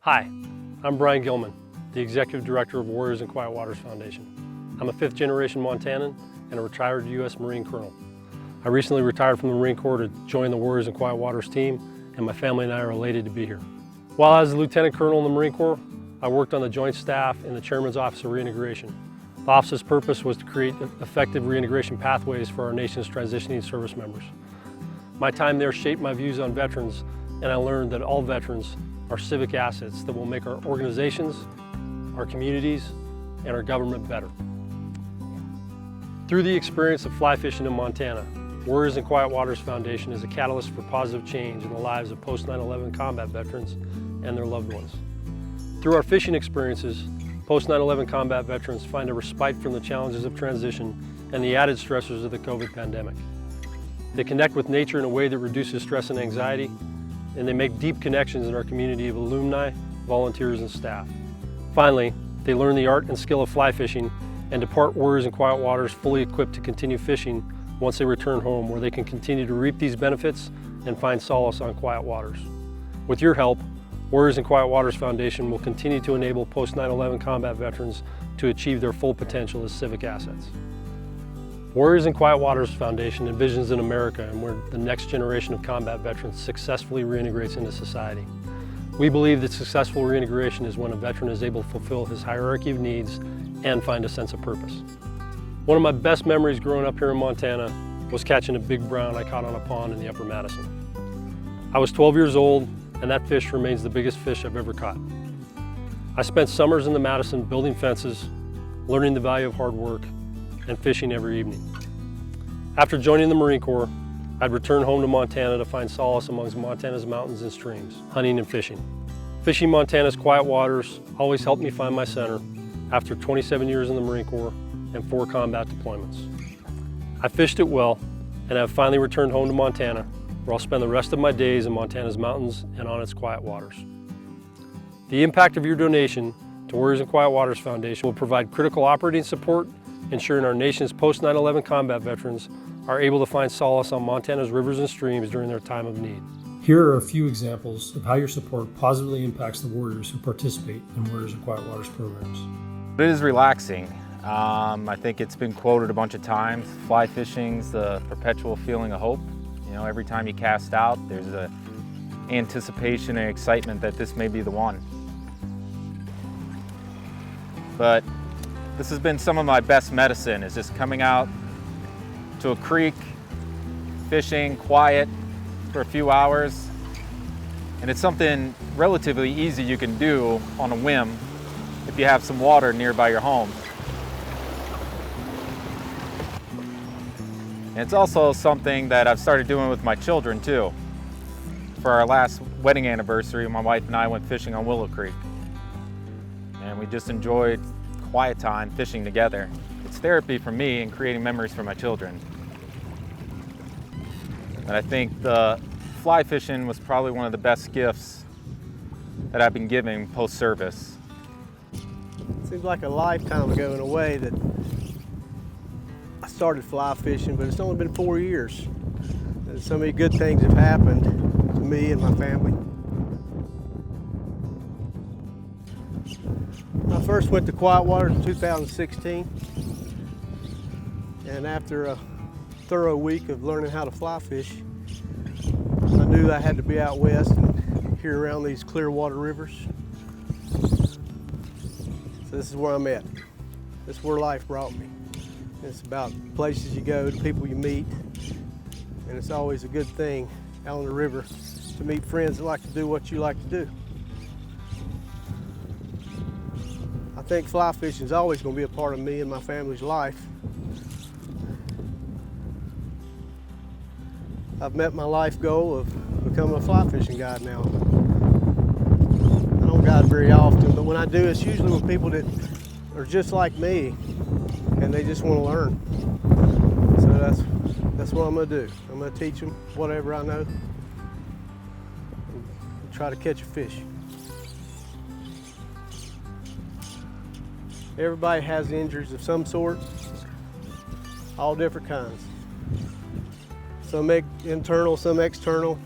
Hi, I'm Brian Gilman, the Executive Director of Warriors in Quiet Waters Foundation. I'm a fifth-generation Montanan and a retired U.S. Marine Colonel. I recently retired from the Marine Corps to join the Warriors in Quiet Waters team, and my family and I are elated to be here. While I was a Lieutenant Colonel in the Marine Corps, I worked on the Joint Staff in the Chairman's Office of Reintegration. The office's purpose was to create effective reintegration pathways for our nation's transitioning service members. My time there shaped my views on veterans, and I learned that all veterans are civic assets that will make our organizations, our communities, and our government better. Through the experience of fly fishing in Montana, Warriors in Quiet Waters Foundation is a catalyst for positive change in the lives of post-9/11 combat veterans and their loved ones. Through our fishing experiences, post-9/11 combat veterans find a respite from the challenges of transition and the added stressors of the COVID pandemic. They connect with nature in a way that reduces stress and anxiety, and they make deep connections in our community of alumni, volunteers, and staff. Finally, they learn the art and skill of fly fishing and depart Warriors in Quiet Waters fully equipped to continue fishing once they return home, where they can continue to reap these benefits and find solace on quiet waters. With your help, Warriors in Quiet Waters Foundation will continue to enable post-9/11 combat veterans to achieve their full potential as civic assets. Warriors in Quiet Waters Foundation envisions an America where the next generation of combat veterans successfully reintegrates into society. We believe that successful reintegration is when a veteran is able to fulfill his hierarchy of needs and find a sense of purpose. One of my best memories growing up here in Montana was catching a big brown I caught on a pond in the Upper Madison. I was 12 years old, and that fish remains the biggest fish I've ever caught. I spent summers in the Madison building fences, learning the value of hard work, and fishing every evening. After joining the Marine Corps, I'd return home to Montana to find solace amongst Montana's mountains and streams, hunting and fishing. Fishing Montana's quiet waters always helped me find my center after 27 years in the Marine Corps and 4 combat deployments. I fished it well, and have finally returned home to Montana, where I'll spend the rest of my days in Montana's mountains and on its quiet waters. The impact of your donation to Warriors in Quiet Waters Foundation will provide critical operating support, ensuring our nation's post-9/11 combat veterans are able to find solace on Montana's rivers and streams during their time of need. Here are a few examples of how your support positively impacts the warriors who participate in Warriors in Quiet Waters programs. It is relaxing. I think it's been quoted a bunch of times. Fly fishing's the perpetual feeling of hope. You know, every time you cast out, there's an anticipation and excitement that this may be the one. But this has been some of my best medicine, is just coming out to a creek, fishing, quiet for a few hours. And it's something relatively easy you can do on a whim if you have some water nearby your home. And it's also something that I've started doing with my children too. For our last wedding anniversary, my wife and I went fishing on Willow Creek. And we just enjoyed quiet time fishing together. It's therapy for me and creating memories for my children. And I think the fly fishing was probably one of the best gifts that I've been given post-service. It seems like a lifetime ago in a way that I started fly fishing, but it's only been 4 years. And so many good things have happened to me and my family. I first went to Quiet Waters in 2016, and after a thorough week of learning how to fly fish, I knew I had to be out west and here around these clear water rivers. So this is where I'm at. This is where life brought me. It's about places you go, the people you meet, and it's always a good thing out on the river to meet friends that like to do what you like to do. I think fly fishing is always going to be a part of me and my family's life. I've met my life goal of becoming a fly fishing guide now. I don't guide very often, but when I do, it's usually with people that are just like me and they just want to learn. So that's what I'm going to do. I'm going to teach them whatever I know and try to catch a fish. Everybody has injuries of some sort, all different kinds. Some internal, some external.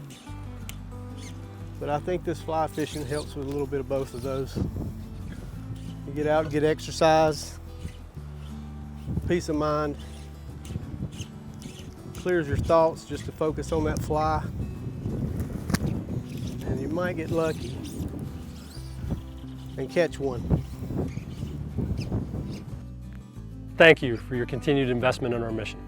But I think this fly fishing helps with a little bit of both of those. You get out and get exercise, peace of mind, clears your thoughts just to focus on that fly, and you might get lucky and catch one. Thank you for your continued investment in our mission.